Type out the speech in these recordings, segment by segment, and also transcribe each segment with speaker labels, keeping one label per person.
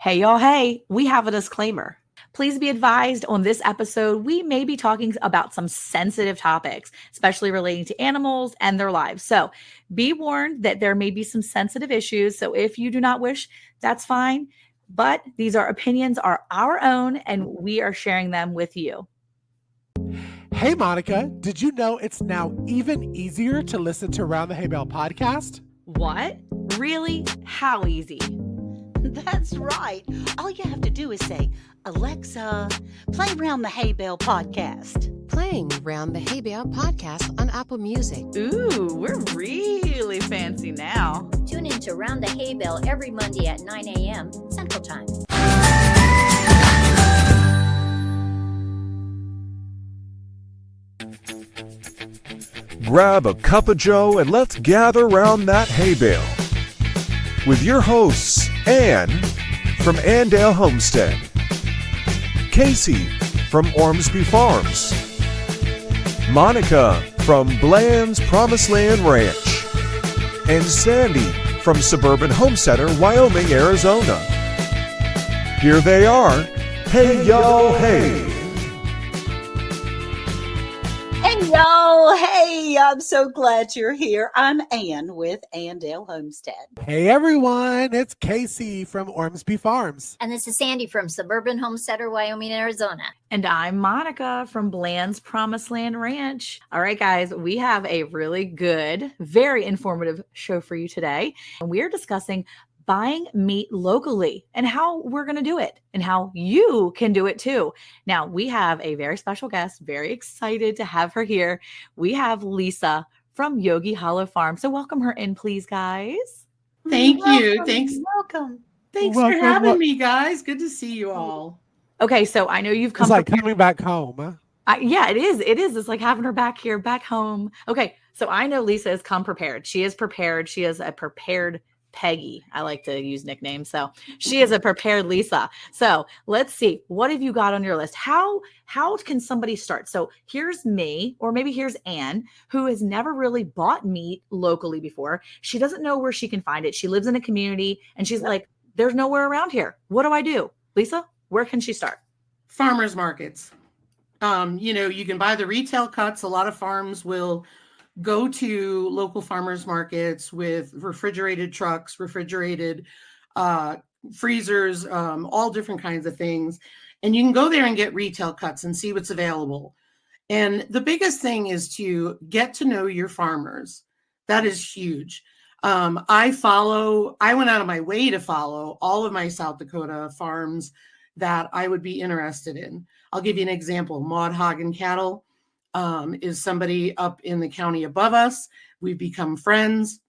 Speaker 1: Hey, y'all, hey, we have a disclaimer. Please be advised on this episode, we may be talking about some sensitive topics, especially relating to animals and their lives. So be warned that there may be some sensitive issues. So if you do not wish, that's fine. But these are opinions are our own and we are sharing them with you.
Speaker 2: Hey, Monica, did you know it's now even easier to listen to Around the Hay Bale podcast?
Speaker 1: What? Really? How easy?
Speaker 3: That's right. All you have to do is say, Alexa, play Round the Hay Bale podcast.
Speaker 4: Playing Round the Hay Bale podcast on Apple Music.
Speaker 1: Ooh, we're really fancy now.
Speaker 5: Tune in to Round the Hay Bale every Monday at 9 a.m. Central Time.
Speaker 6: Grab a cup of joe and let's gather round that hay bale. With your hosts, Ann from Andale Homestead, Cayce from Ormsby Farms, Monica from Bland's Promised Land Ranch, and Sandi from Suburban Home Center, Wyoming, Arizona. Here they are. Hey, y'all, hey.
Speaker 3: Hey, y'all. Hey, I'm so glad you're here. I'm Ann with Andale Homestead.
Speaker 2: Hey, everyone, it's Cayce from Ormsby Farms.
Speaker 5: And this is Sandi from Suburban Home Center, Wyoming, Arizona.
Speaker 1: And I'm Monica from Bland's Promised Land Ranch. All right, guys, we have a really good, very informative show for you today. And we are discussing buying meat locally and how we're going to do it and how you can do it too. Now, we have a very special guest, very excited to have her here. We have Lisa from Yogi Hollow Farm. So welcome her in, please, guys.
Speaker 7: Thank you. Thanks.
Speaker 3: Welcome.
Speaker 7: Thanks
Speaker 2: Welcome.
Speaker 7: for having me, guys. Good to see you all.
Speaker 1: Okay, so I know you've come.
Speaker 2: It's like coming back home, huh?
Speaker 1: Yeah, it is. It is. It's like having her back here, back home. Okay, so I know Lisa has come prepared. She is prepared. She is a prepared Peggy. I like to use nicknames. So she is a prepared Lisa. So let's see. What have you got on your list? How can somebody start? So here's me, or maybe here's Ann, who has never really bought meat locally before. She doesn't know where she can find it. She lives in a community and she's like, there's nowhere around here. What do I do? Lisa, where can she start?
Speaker 7: Farmers markets. You can buy the retail cuts. A lot of farms will go to local farmers markets with refrigerated trucks, refrigerated freezers, all different kinds of things. And you can go there and get retail cuts and see what's available. And the biggest thing is to get to know your farmers. That is huge. I went out of my way to follow all of my South Dakota farms that I would be interested in. I'll give you an example. Maud Hagen Cattle is somebody up in the county above us. We've become friends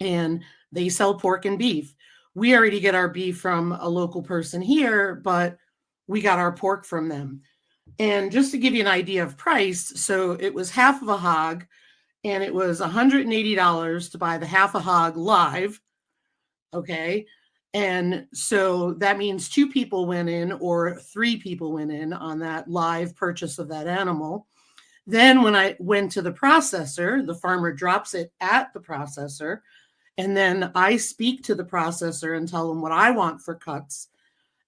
Speaker 7: and they sell pork and beef. We already get our beef from a local person here, but we got our pork from them. And just to give you an idea of price, so it was half of a hog and it was $180 to buy the half a hog live. Okay. And so that means 2 people went in or 3 people went in on that live purchase of that animal. Then when I went to the processor, the farmer drops it at the processor. And then I speak to the processor and tell them what I want for cuts.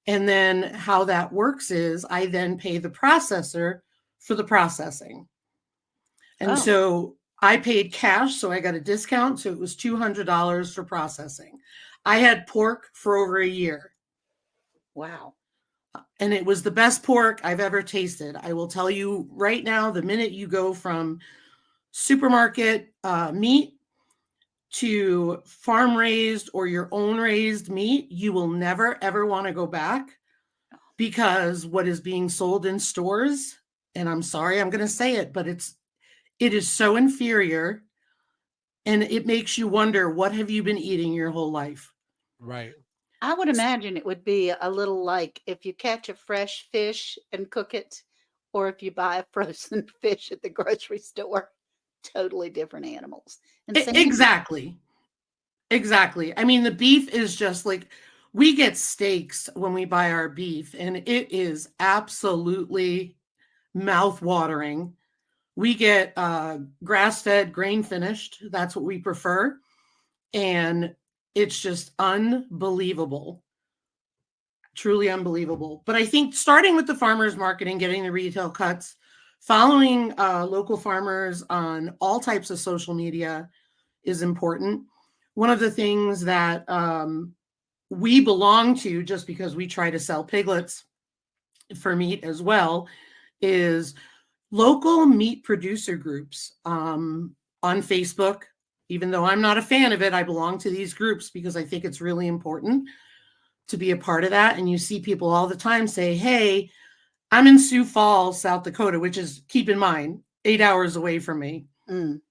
Speaker 7: And then how that works is I then pay the processor for the processing. And so I paid cash, so I got a discount. So it was $200 for processing. I had pork for over a year.
Speaker 3: Wow.
Speaker 7: And it was the best pork I've ever tasted. I will tell you right now, the minute you go from supermarket meat to farm raised or your own raised meat, you will never, ever want to go back, because what is being sold in stores, and I'm sorry, I'm going to say it, but it is so inferior, and it makes you wonder, what have you been eating your whole life?
Speaker 2: Right.
Speaker 3: I would imagine it would be a little like if you catch a fresh fish and cook it, or if you buy a frozen fish at the grocery store. Totally different animals. And
Speaker 7: Exactly. I mean, the beef is just like, we get steaks when we buy our beef, and it is absolutely mouth-watering. We get grass-fed, grain-finished. That's what we prefer. And it's just unbelievable. truly unbelievable. But I think starting with the farmers market and getting the retail cuts, following local farmers on all types of social media is important. One of the things that we belong to, just because we try to sell piglets for meat as well, is local meat producer groups on Facebook. Even though I'm not a fan of it, I belong to these groups because I think it's really important to be a part of that. And you see people all the time say, hey, I'm in Sioux Falls, South Dakota, which is, keep in mind, 8 hours away from me.
Speaker 3: Mm.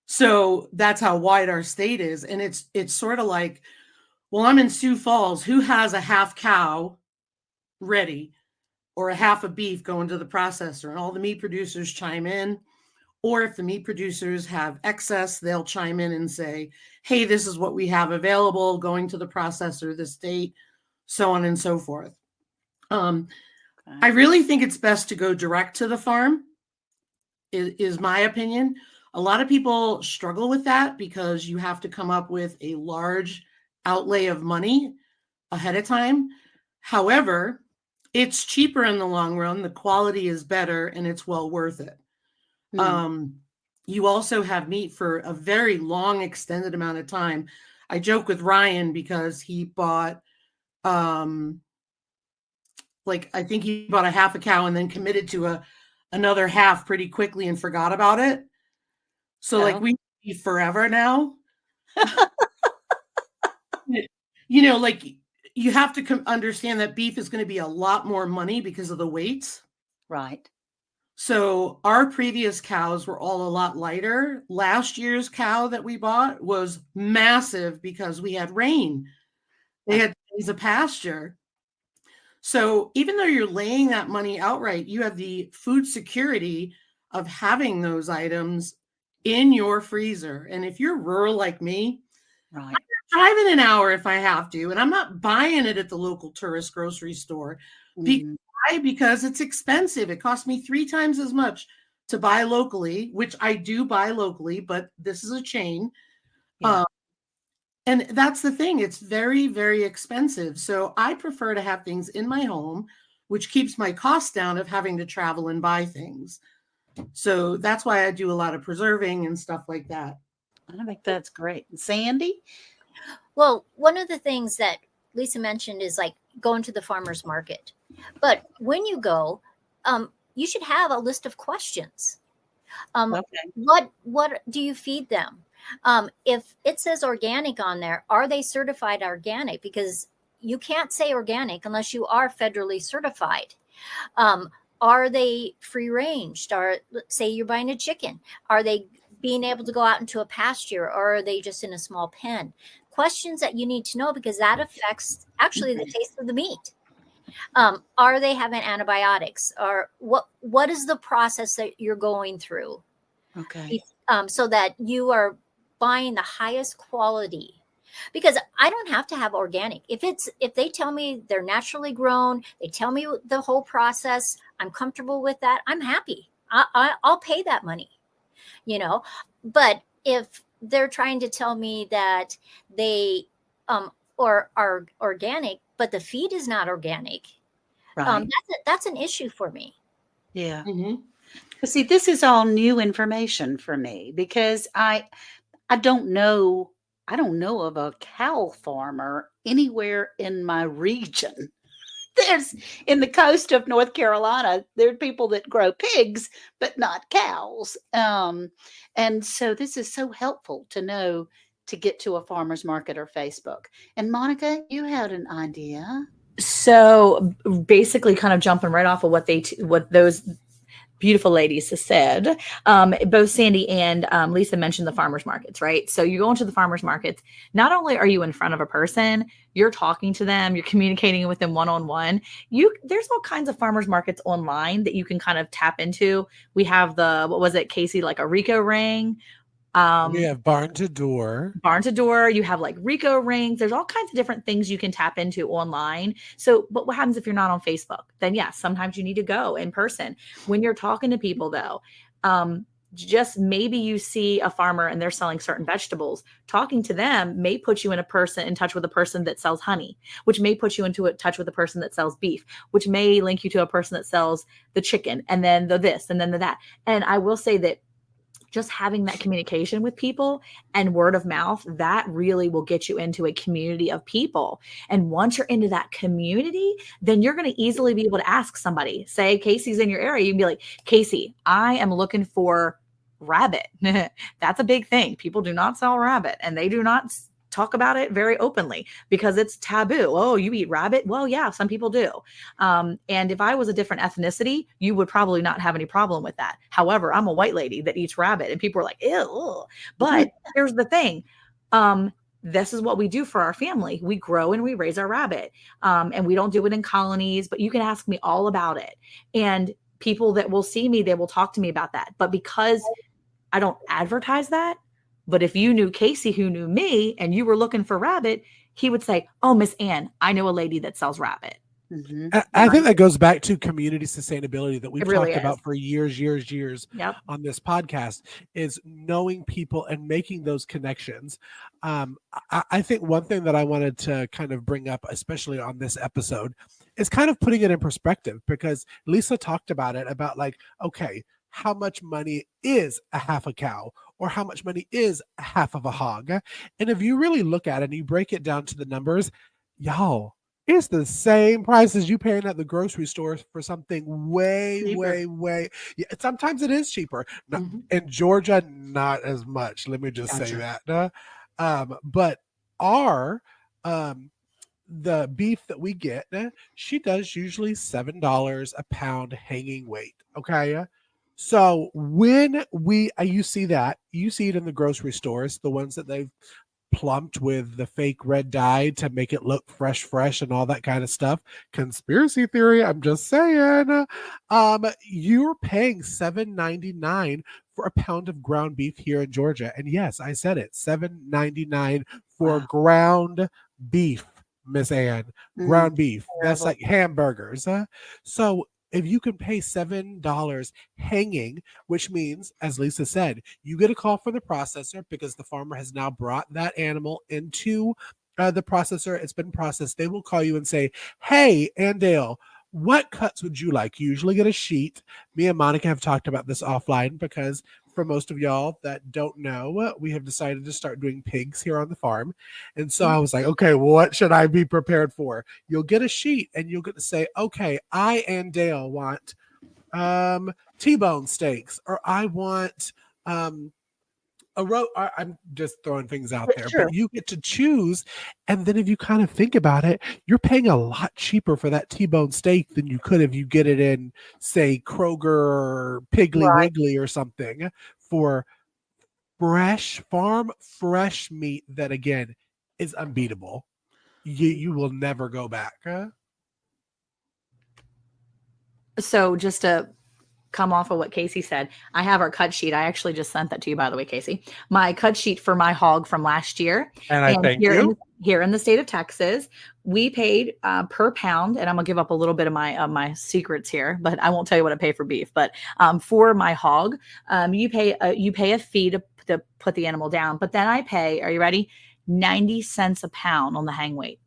Speaker 7: So that's how wide our state is. And it's sort of like, well, I'm in Sioux Falls. Who has a half cow ready or a half a beef going to the processor? And all the meat producers chime in. Or if the meat producers have excess, they'll chime in and say, hey, this is what we have available going to the processor this date, so on and so forth. I really think it's best to go direct to the farm, is my opinion. A lot of people struggle with that because you have to come up with a large outlay of money ahead of time. However, it's cheaper in the long run, the quality is better, and it's well worth it. You also have meat for a very long, extended amount of time. I joke with Ryan because he bought, I think he bought a half a cow and then committed to another half pretty quickly and forgot about it. So like we eat forever now. Like you have to understand that beef is going to be a lot more money because of the weights.
Speaker 3: Right.
Speaker 7: So our previous cows were all a lot lighter. Last year's cow that we bought was massive because we had rain. They had days of pasture. So even though you're laying that money outright, you have the food security of having those items in your freezer. And if you're rural like me,
Speaker 3: Right.
Speaker 7: I'm driving an hour if I have to, and I'm not buying it at the local tourist grocery store. Why? Because it's expensive. It costs me 3 times as much to buy locally, which I do buy locally, but this is a chain.
Speaker 3: Yeah.
Speaker 7: And that's the thing. It's very, very expensive. So I prefer to have things in my home, which keeps my costs down of having to travel and buy things. So that's why I do a lot of preserving and stuff like that.
Speaker 3: I think that's great. Sandy?
Speaker 5: Well, one of the things that Lisa mentioned is like going to the farmer's market. But when you go, you should have a list of questions. What do you feed them? If it says organic on there, are they certified organic? Because you can't say organic unless you are federally certified. Are they free ranged? Say you're buying a chicken, are they being able to go out into a pasture, or are they just in a small pen? Questions that you need to know because that affects actually the taste of the meat. Are they having antibiotics? Or what is the process that you're going through?
Speaker 3: Okay.
Speaker 5: So that you are buying the highest quality. Because I don't have to have organic. If they tell me they're naturally grown, they tell me the whole process, I'm comfortable with that, I'm happy. I'll pay that money, But if they're trying to tell me that they or are organic, but the feed is not organic,
Speaker 3: Right.
Speaker 5: That's an issue for me.
Speaker 3: Yeah.
Speaker 7: Mm-hmm.
Speaker 3: But see, this is all new information for me because I don't know of a cow farmer anywhere in my region. There's in the coast of North Carolina, there are people that grow pigs, but not cows. And so this is so helpful to know to get to a farmer's market or Facebook. And Monica, you had an idea.
Speaker 1: So basically kind of jumping right off of what those beautiful ladies said, both Sandy and Lisa mentioned the farmers markets, right? So you go into the farmers markets, not only are you in front of a person, you're talking to them, you're communicating with them one-on-one. There's all kinds of farmers markets online that you can kind of tap into. We have Cayce, like a Rico ring.
Speaker 2: We have barn to door.
Speaker 1: You have like Rico rings. There's all kinds of different things you can tap into online. So, but what happens if you're not on Facebook? Then yes, sometimes you need to go in person. When you're talking to people though, just maybe you see a farmer and they're selling certain vegetables. Talking to them may put you in touch with a person that sells honey, which may put you into a touch with a person that sells beef, which may link you to a person that sells the chicken and then the this and then the that. And I will say that just having that communication with people and word of mouth, that really will get you into a community of people. And once you're into that community, then you're going to easily be able to ask somebody, say Cayce's in your area. You can be like, Cayce, I am looking for rabbit. That's a big thing. People do not sell rabbit, and they do not talk about it very openly because it's taboo. Oh, you eat rabbit? Well, yeah, some people do. And if I was a different ethnicity, you would probably not have any problem with that. However, I'm a white lady that eats rabbit, and people are like, ew. But here's the thing. This is what we do for our family. We grow and we raise our rabbit. And we don't do it in colonies, but you can ask me all about it. And people that will see me, they will talk to me about that. But because I don't advertise that, but if you knew Cayce who knew me and you were looking for rabbit, he would say, oh, Miss Ann, I know a lady that sells rabbit.
Speaker 2: I think that goes back to community sustainability that we've
Speaker 1: really
Speaker 2: talked about for years
Speaker 1: Yep.
Speaker 2: on this podcast, is knowing people and making those connections. I think one thing that I wanted to kind of bring up, especially on this episode, is kind of putting it in perspective, because Lisa talked about it, about like, okay, how much money is a half a cow, or how much money is a half of a hog? And if you really look at it and you break it down to the numbers, y'all, it's the same price as you paying at the grocery store for something way,
Speaker 7: Cheaper.
Speaker 2: way. Yeah, sometimes it is cheaper. In Georgia, not as much. Let me just say that. But our the beef that we get, she does usually $7 a pound hanging weight. Okay. So when you see that, you see it in the grocery stores, the ones that they've plumped with the fake red dye to make it look fresh and all that kind of stuff. Conspiracy theory, I'm just saying. You're paying $7.99 for a pound of ground beef here in Georgia. And yes, I said it, $7.99 for ground beef, Miss Ann. Ground beef. That's like hamburgers. So if you can pay $7 hanging, which means, as Lisa said, you get a call from the processor because the farmer has now brought that animal into the processor. It's been processed. They will call you and say, hey, Andale, what cuts would you like? You usually get a sheet. Me and Monica have talked about this offline, because for most of y'all that don't know, we have decided to start doing pigs here on the farm. And so I was like, okay, what should I be prepared for? You'll get a sheet and you'll get to say, okay, I and Dale want T-bone steaks, or I want I'm just throwing things out there, but you get to choose. And then if you kind of think about it, you're paying a lot cheaper for that T-bone steak than you could if you get it in, say, Kroger or Piggly Wiggly or something, for fresh meat that, again, is unbeatable. You will never go back.
Speaker 1: So just to come off of what Cayce said, I have our cut sheet. I actually just sent that to you, by the way, Cayce. My cut sheet for my hog from last year.
Speaker 2: And I thank you.
Speaker 1: Here in the state of Texas, we paid per pound, and I'm gonna give up a little bit of my secrets here, but I won't tell you what I pay for beef. But for my hog, you pay a fee to put the animal down, but then I pay. Are you ready? 90 cents a pound on the hang weight.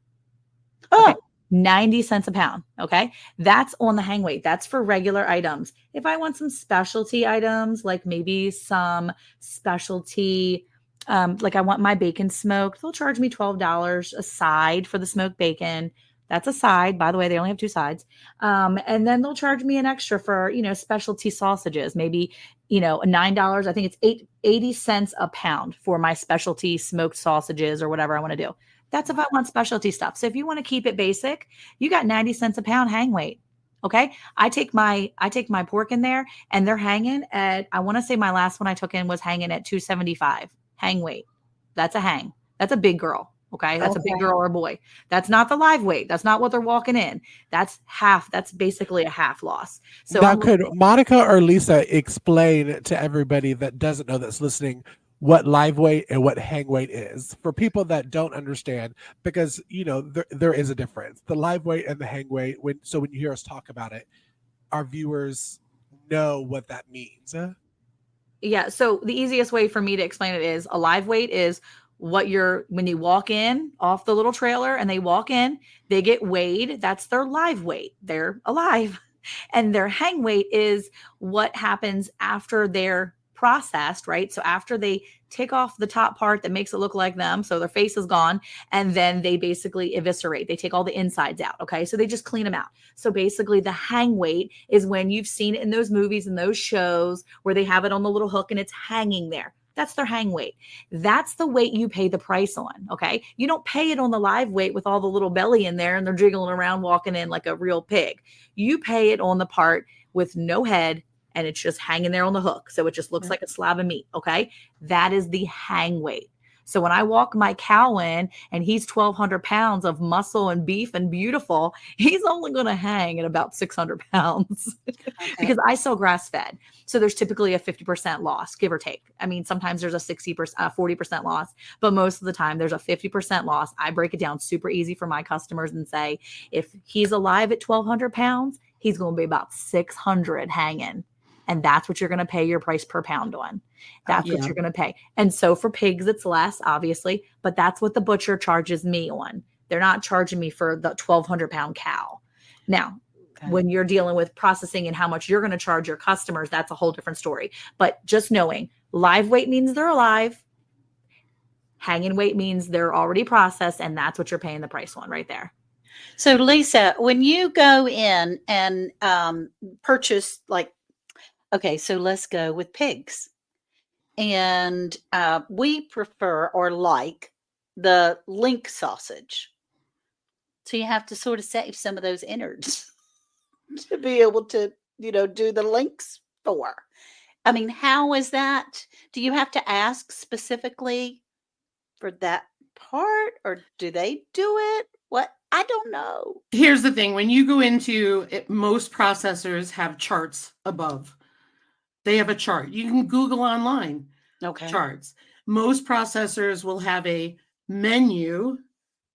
Speaker 1: Okay. 90 cents a pound. Okay. That's on the hang weight. That's for regular items. If I want some specialty items, like maybe some specialty, like I want my bacon smoked, they'll charge me $12 a side for the smoked bacon. That's a side. By the way, they only have 2 sides. And then they'll charge me an extra for, specialty sausages, maybe, $9. I think it's 80 cents a pound for my specialty smoked sausages or whatever I want to do. That's if I want specialty stuff. So if you want to keep it basic, you got 90 cents a pound hang weight. Okay. I take my pork in there, and they're hanging at, I want to say my last one I took in was hanging at 275 hang weight. That's a hang. That's a big girl. Okay. That's a big girl or boy. That's not the live weight. That's not what they're walking in. That's half. That's basically a half loss. So
Speaker 2: now, could Monica or Lisa explain to everybody that doesn't know, that's listening, what live weight and what hang weight is, for people that don't understand, because there is a difference, the live weight and the hang weight. When you hear us talk about it, our viewers know what that means.
Speaker 1: Yeah. So the easiest way for me to explain it is a live weight is when you walk in off the little trailer and they walk in, they get weighed. That's their live weight. They're alive. And their hang weight is what happens after they're processed, right? So after they take off the top part that makes it look like them, so their face is gone, and then they basically eviscerate. They take all the insides out, okay? So they just clean them out. So basically the hang weight is when you've seen it in those movies and those shows where they have it on the little hook and it's hanging there. That's their hang weight. That's the weight you pay the price on. Okay. You don't pay it on the live weight with all the little belly in there and they're jiggling around walking in like a real pig. You pay it on the part with no head and it's just hanging there on the hook. So it just looks like a slab of meat. Okay. That is the hang weight. So when I walk my cow in and he's 1,200 pounds of muscle and beef and beautiful, he's only going to hang at about 600 pounds because I sell grass fed. So there's typically a 50% loss, give or take. I mean, sometimes there's a 40% loss, but most of the time there's a 50% loss. I break it down super easy for my customers and say, if he's alive at 1,200 pounds, he's going to be about 600 hanging. And that's what you're going to pay your price per pound on. That's what you're going to pay. And so for pigs, it's less, obviously, but that's what the butcher charges me on. They're not charging me for the 1,200 pound cow. Now, when you're dealing with processing and how much you're going to charge your customers, that's a whole different story. But just knowing live weight means they're alive. Hanging weight means they're already processed. And that's what you're paying the price on right there.
Speaker 3: So Lisa, when you go in and purchase okay, so let's go with pigs. And we prefer or like the link sausage. So you have to sort of save some of those innards to be able to, do the links for. I mean, how is that? Do you have to ask specifically for that part or do they do it? What? I don't know.
Speaker 7: Here's the thing. When you go into it, most processors have charts above. They have a chart. You can Google online charts. Most processors will have a menu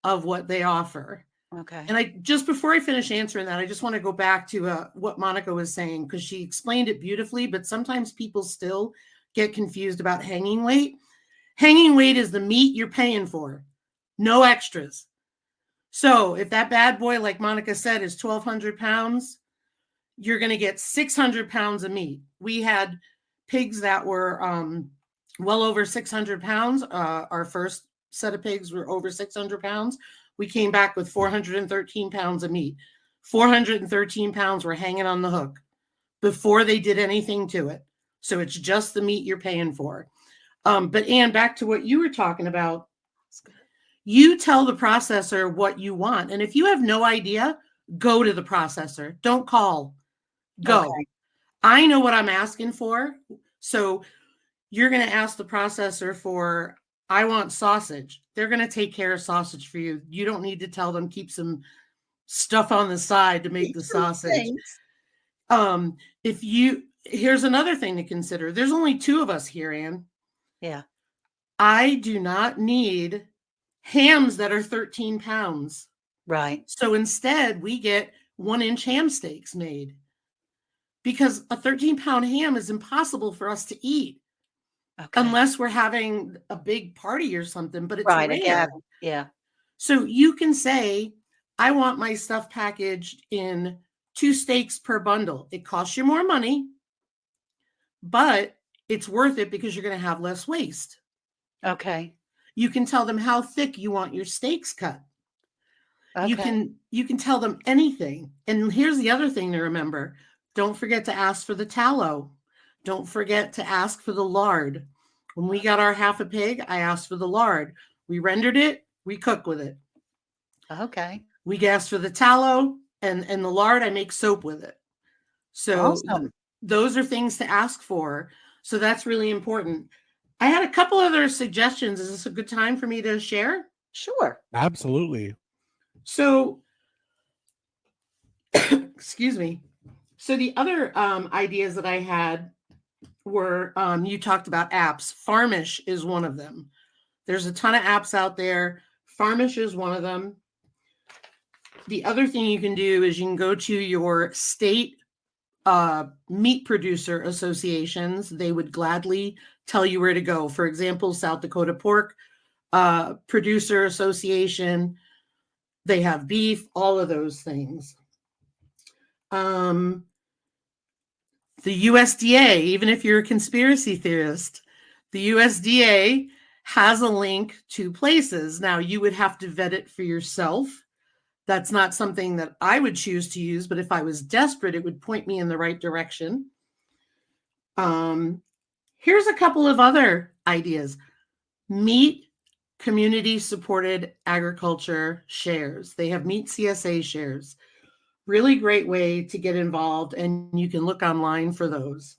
Speaker 7: of what they offer.
Speaker 3: Okay.
Speaker 7: And just before I finish answering that, I just want to go back to what Monica was saying because she explained it beautifully, but sometimes people still get confused about hanging weight. Hanging weight is the meat you're paying for, no extras. So if that bad boy, like Monica said, is 1,200 pounds, you're going to get 600 pounds of meat. We had pigs that were well over 600 pounds. Our first set of pigs were over 600 pounds. We came back with 413 pounds of meat. 413 pounds were hanging on the hook before they did anything to it. So it's just the meat you're paying for. But Ann, back to what you were talking about. You tell the processor what you want. And if you have no idea, go to the processor. Don't call. Go. Okay. I know what I'm asking for. So you're going to ask the processor for, I want sausage. They're going to take care of sausage for you. You don't need to tell them keep some stuff on the side to make the sausage. Here's another thing to consider. There's only two of us here, Ann.
Speaker 3: Yeah.
Speaker 7: I do not need hams that are 13 pounds.
Speaker 3: Right.
Speaker 7: So instead we get 1-inch ham steaks made. Because a 13-pound ham is impossible for us to eat unless we're having a big party or something, but it's rare.
Speaker 3: Yeah.
Speaker 7: So you can say, I want my stuff packaged in 2 steaks per bundle. It costs you more money, but it's worth it because you're going to have less waste.
Speaker 3: Okay.
Speaker 7: You can tell them how thick you want your steaks cut. Okay. You can tell them anything. And here's the other thing to remember. Don't forget to ask for the tallow. Don't forget to ask for the lard. When we got our half a pig, I asked for the lard. We rendered it. We cook with it.
Speaker 3: Okay.
Speaker 7: We asked for the tallow and the lard. I make soap with it. So those are things to ask for. So that's really important. I had a couple other suggestions. Is this a good time for me to share?
Speaker 3: Sure.
Speaker 2: Absolutely.
Speaker 7: So, excuse me. So the other ideas that I had were, you talked about apps. Farmish is one of them. There's a ton of apps out there. Farmish is one of them. The other thing you can do is you can go to your state meat producer associations, they would gladly tell you where to go. For example, South Dakota Pork Producer Association, they have beef, all of those things. The USDA, even if you're a conspiracy theorist, the USDA has a link to places. Now, you would have to vet it for yourself. That's not something that I would choose to use, but if I was desperate, it would point me in the right direction. Here's a couple of other ideas. Meat community supported agriculture shares. They have meat CSA shares. Really great way to get involved, and you can look online for those.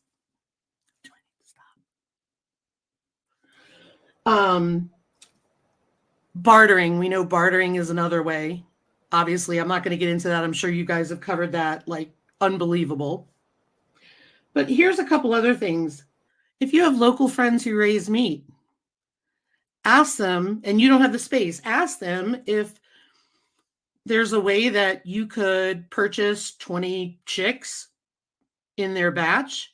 Speaker 7: Bartering. We know bartering is another way. Obviously, I'm not going to get into that. I'm sure you guys have covered that like unbelievable. But here's a couple other things. If you have local friends who raise meat, ask them, and you don't have the space, ask them if there's a way that you could purchase 20 chicks in their batch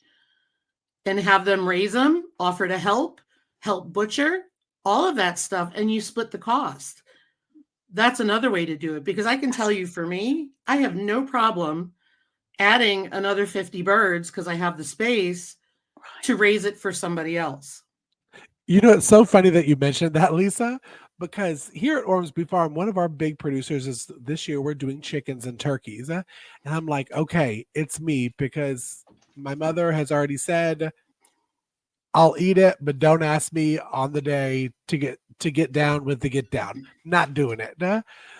Speaker 7: and have them raise them, offer to help butcher, all of that stuff, and you split the cost. That's another way to do it, because I can tell you, for me, I have no problem adding another 50 birds because I have the space to raise it for somebody else.
Speaker 2: You know, it's so funny that you mentioned that, Lisa, because here at Ormsby Farm, one of our big producers is this year we're doing chickens and turkeys. And I'm like, okay, it's me, because my mother has already said, I'll eat it, but don't ask me on the day to get down with the get down. Not doing it.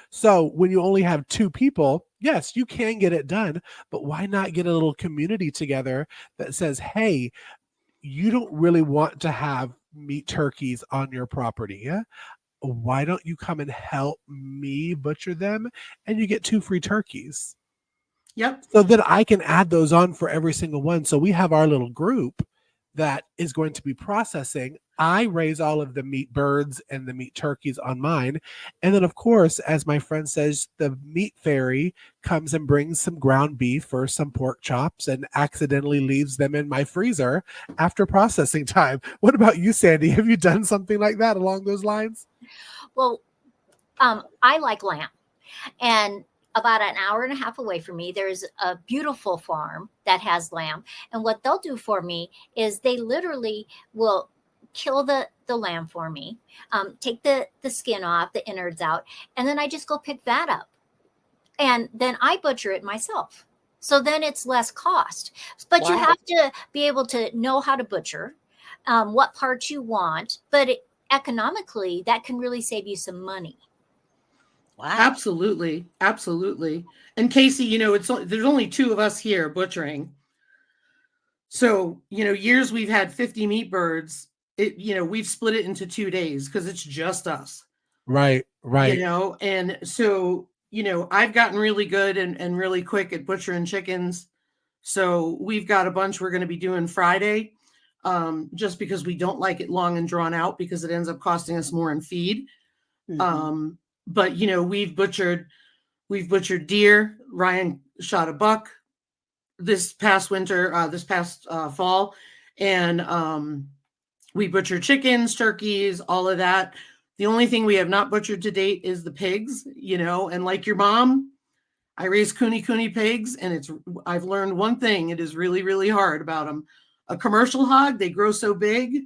Speaker 2: So when you only have 2 people, yes, you can get it done, but why not get a little community together that says, hey, you don't really want to have meat turkeys on your property. Yeah? Why don't you come and help me butcher them, and you get 2 free turkeys?
Speaker 7: Yep.
Speaker 2: So that I can add those on for every single one. So we have our little group that is going to be processing. I raise all of the meat birds and the meat turkeys on mine. And then, of course, as my friend says, the meat fairy comes and brings some ground beef or some pork chops and accidentally leaves them in my freezer after processing time. What about you, Sandi? Have you done something like that along those lines?
Speaker 5: Well, I like lamb. And about an hour and a half away from me, there's a beautiful farm that has lamb. And what they'll do for me is they literally will kill the lamb for me, take the skin off, the innards out, and then I just go pick that up. And then I butcher it myself. So then it's less cost. But you have to be able to know how to butcher, what parts you want. But economically, that can really save you some money.
Speaker 1: Wow.
Speaker 7: Absolutely. Absolutely. And Cayce, you know, there's only 2 of us here butchering. So, you know, years we've had 50 meat birds, we've split it into 2 days because it's just us.
Speaker 2: Right.
Speaker 7: You know, and so, you know, I've gotten really good and really quick at butchering chickens. So we've got a bunch we're going to be doing Friday, just because we don't like it long and drawn out, because it ends up costing us more in feed. Mm-hmm. But, you know, we've butchered deer. Ryan shot a buck this past winter, this past fall. And we butchered chickens, turkeys, all of that. The only thing we have not butchered to date is the pigs, you know, and like your mom, I raise cooney pigs, and I've learned one thing. It is really, really hard about them. A commercial hog, they grow so big,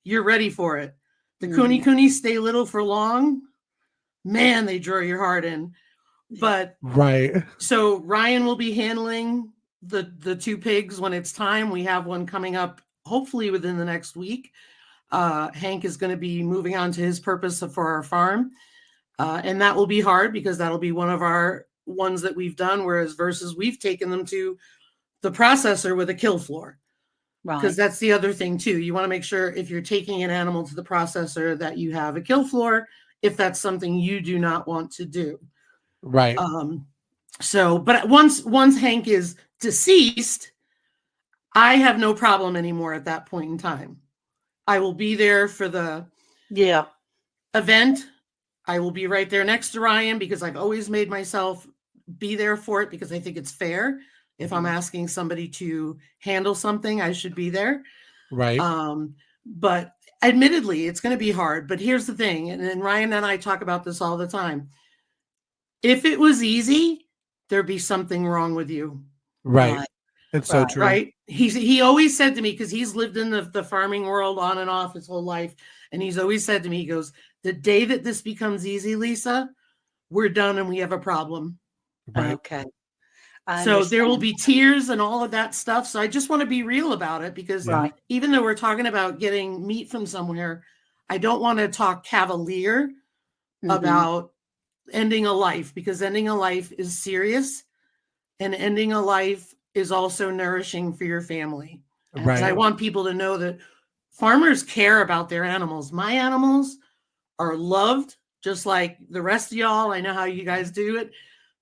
Speaker 7: you're ready for it. The cooney stay little for long. Man, they draw your heart in. But so Ryan will be handling the 2 pigs when it's time. We have one coming up hopefully within the next week. Hank is going to be moving on to his purpose for our farm. And that will be hard, because that'll be one of our ones that we've done, versus we've taken them to the processor with a kill floor. Because that's the other thing too. You want to make sure, if you're taking an animal to the processor, that you have a kill floor, if that's something you do not want to do.
Speaker 2: Right.
Speaker 7: So, but once Hank is deceased, I have no problem anymore at that point in time. I will be there for the event. I will be right there next to Ryan, because I've always made myself be there for it, because I think it's fair. If I'm asking somebody to handle something, I should be there.
Speaker 2: Right.
Speaker 7: But admittedly, it's going to be hard. But here's the thing, and Ryan and I talk about this all the time. If it was easy, there'd be something wrong with you.
Speaker 2: Right. It's so true.
Speaker 7: Right. He always said to me, because he's lived in the farming world on and off his whole life. And he's always said to me, he goes, the day that this becomes easy, Lisa, we're done and we have a problem.
Speaker 2: Right.
Speaker 3: Okay.
Speaker 7: So there will be tears and all of that stuff. So I just want to be real about it, because even though we're talking about getting meat from somewhere, I don't want to talk cavalier about ending a life, because ending a life is serious, and ending a life is also nourishing for your family.
Speaker 2: Right.
Speaker 7: And I want people to know that farmers care about their animals. My animals are loved just like the rest of y'all. I know how you guys do it,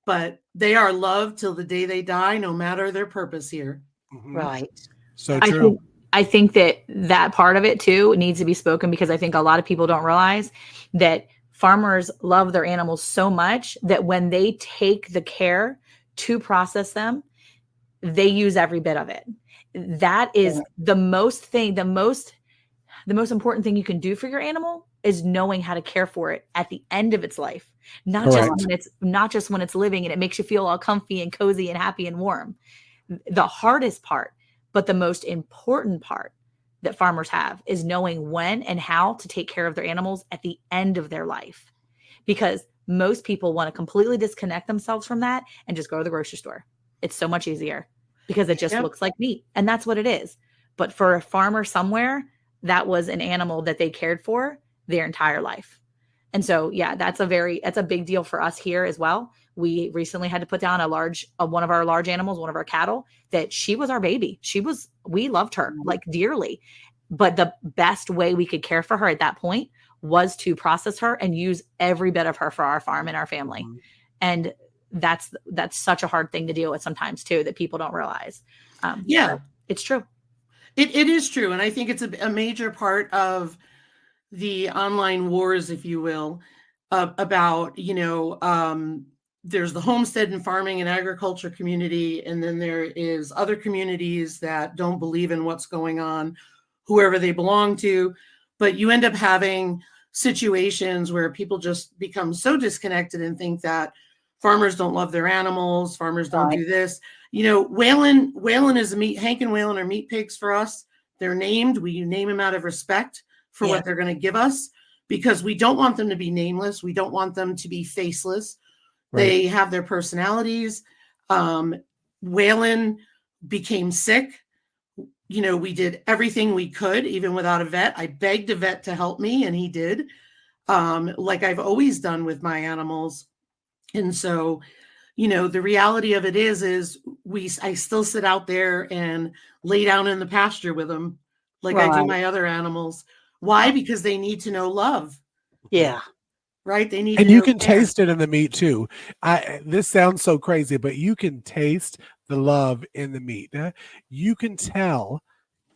Speaker 7: but they are loved till the day they die, no matter their purpose here.
Speaker 3: Right.
Speaker 2: So true.
Speaker 1: I think that part of it too needs to be spoken, because I think a lot of people don't realize that farmers love their animals so much that when they take the care to process them, they use every bit of it. That is the most important thing you can do for your animal, is knowing how to care for it at the end of its life, not just when it's living and it makes you feel all comfy and cozy and happy and warm. The hardest part, but the most important part that farmers have, is knowing when and how to take care of their animals at the end of their life, because most people want to completely disconnect themselves from that and just go to the grocery store. It's so much easier because it just looks like meat, and that's what it is. But for a farmer somewhere, that was an animal that they cared for their entire life. And so, that's a big deal for us here as well. We recently had to put down one of our large animals, one of our cattle, that she was our baby. We loved her like dearly, but the best way we could care for her at that point was to process her and use every bit of her for our farm and our family. And that's such a hard thing to deal with sometimes too, that people don't realize. It's true.
Speaker 7: It is true. And I think it's a major part of the online wars, if you will, about, there's the homestead and farming and agriculture community. And then there is other communities that don't believe in what's going on, whoever they belong to. But you end up having situations where people just become so disconnected and think that farmers don't love their animals, farmers don't do this. Whalen is Hank and Whalen are meat pigs for us. They're named. We name them out of respect for what they're going to give us, because we don't want them to be nameless. We don't want them to be faceless. Right. They have their personalities. Whalen became sick. We did everything we could, even without a vet. I begged a vet to help me, and he did, like I've always done with my animals. And so, the reality of it is I still sit out there and lay down in the pasture with them, like I do my other animals. Why? Because they need to know love.
Speaker 3: Yeah.
Speaker 7: Right. They need,
Speaker 2: and you can taste it in the meat too. This sounds so crazy, but you can taste the love in the meat. You can tell.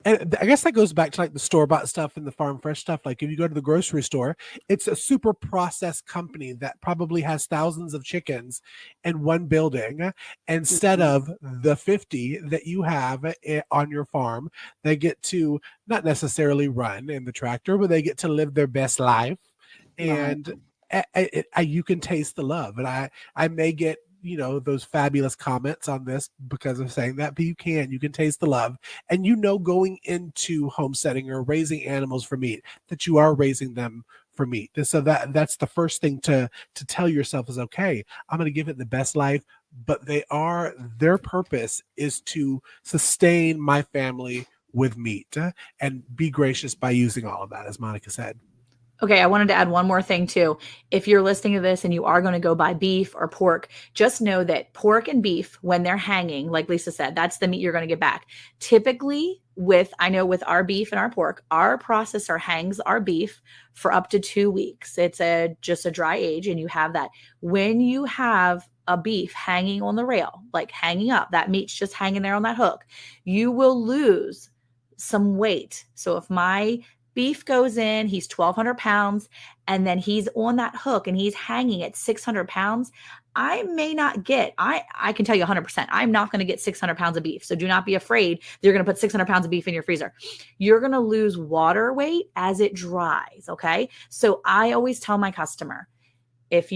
Speaker 2: And I guess that goes back to like the store-bought stuff and the farm fresh stuff. Like if you go to the grocery store, it's a super processed company that probably has thousands of chickens in one building instead of the 50 that you have on your farm. They get to not necessarily run in the tractor, but they get to live their best life. And you can taste the love. And I may get those fabulous comments on this because of saying that, but you can taste the love. And going into homesteading or raising animals for meat, that you are raising them for meat. And so that's the first thing to tell yourself is, okay, I'm going to give it the best life, but their purpose is to sustain my family with meat and be gracious by using all of that, as Monica said.
Speaker 1: Okay, I wanted to add one more thing too. If you're listening to this and you are going to go buy beef or pork, just know that pork and beef, when they're hanging, like Lisa said, that's the meat you're going to get back. Typically, with our beef and our pork, our processor hangs our beef for up to 2 weeks. It's just a dry age, and you have that. When you have a beef hanging on the rail, like hanging up, that meat's just hanging there on that hook, you will lose some weight. So if my beef goes in, he's 1,200 pounds, and then he's on that hook and he's hanging at 600 pounds, I may not get, I can tell you 100%, I'm not going to get 600 pounds of beef. So do not be afraid that you're going to put 600 pounds of beef in your freezer. You're going to lose water weight as it dries. Okay. So I always tell my customer, if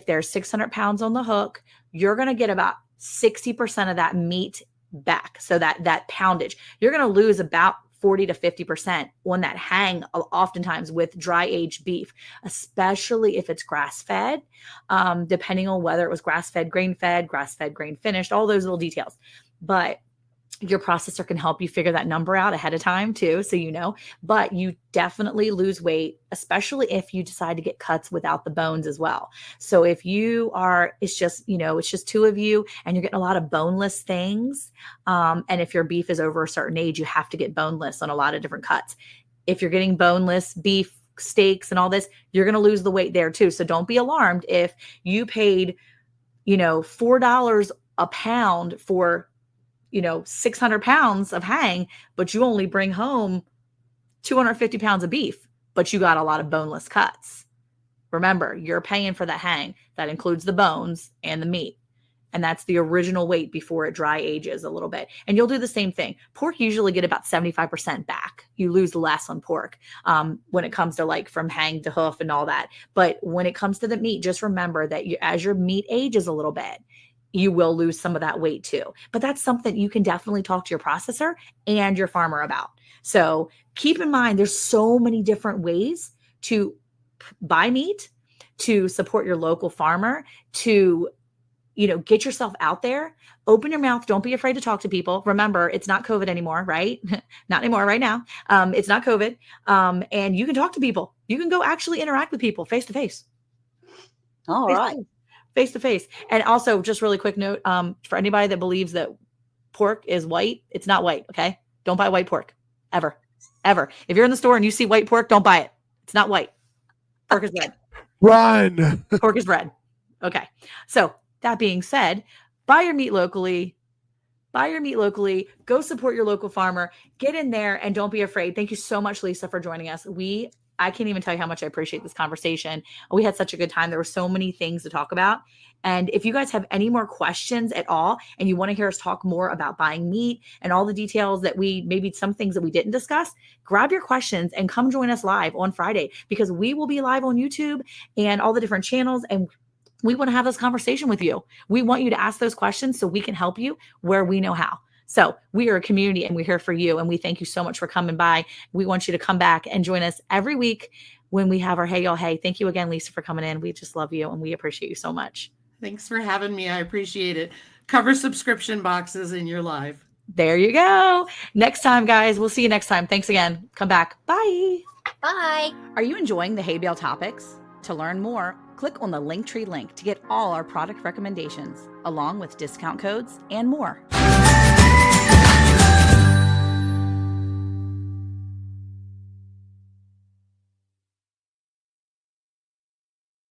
Speaker 1: there's 600 pounds on the hook, you're going to get about 60% of that meat back. So that poundage, you're going to lose about 40 to 50% on that hang, oftentimes with dry aged beef, especially if it's grass fed, depending on whether it was grass fed, grain finished, all those little details. But your processor can help you figure that number out ahead of time too, so you know. But you definitely lose weight, especially if you decide to get cuts without the bones as well. So if you are, it's just two of you and you're getting a lot of boneless things, and if your beef is over a certain age, you have to get boneless on a lot of different cuts. If you're getting boneless beef steaks and all this, you're going to lose the weight there too. So don't be alarmed if you paid, $4 a pound for 600 pounds of hang, but you only bring home 250 pounds of beef, but you got a lot of boneless cuts. Remember, you're paying for that hang. That includes the bones and the meat. And that's the original weight before it dry ages a little bit. And you'll do the same thing. Pork usually get about 75% back. You lose less on pork when it comes to like from hang to hoof and all that. But when it comes to the meat, just remember that as your meat ages a little bit, you will lose some of that weight too. But that's something you can definitely talk to your processor and your farmer about. So keep in mind, there's so many different ways to buy meat, to support your local farmer, to, get yourself out there, open your mouth. Don't be afraid to talk to people. Remember, it's not COVID anymore, right? Not anymore right now. It's not COVID. And you can talk to people. You can go actually interact with people face to face.
Speaker 3: All right.
Speaker 1: Face to face. And also just really quick note, for anybody that believes that pork is white, it's not white. Okay. Don't buy white pork ever. If you're in the store and you see white pork, don't buy it. It's not white. Pork is red.
Speaker 2: Run.
Speaker 1: Pork is red. Okay. So that being said, buy your meat locally, go support your local farmer, get in there and don't be afraid. Thank you so much, Lisa, for joining us. I can't even tell you how much I appreciate this conversation. We had such a good time. There were so many things to talk about. And if you guys have any more questions at all, and you want to hear us talk more about buying meat and all the details that maybe some things that we didn't discuss, grab your questions and come join us live on Friday, because we will be live on YouTube and all the different channels. And we want to have this conversation with you. We want you to ask those questions so we can help you where we know how. So we are a community and we're here for you. And we thank you so much for coming by. We want you to come back and join us every week when we have our Hey Y'all Hey. Thank you again, Lisa, for coming in. We just love you and we appreciate you so much.
Speaker 7: Thanks for having me. I appreciate it. Cover subscription boxes in your live.
Speaker 1: There you go. Next time, guys. We'll see you next time. Thanks again. Come back. Bye.
Speaker 5: Bye.
Speaker 1: Are you enjoying the Hay Bale topics? To learn more, click on the LinkTree link to get all our product recommendations, along with discount codes and more.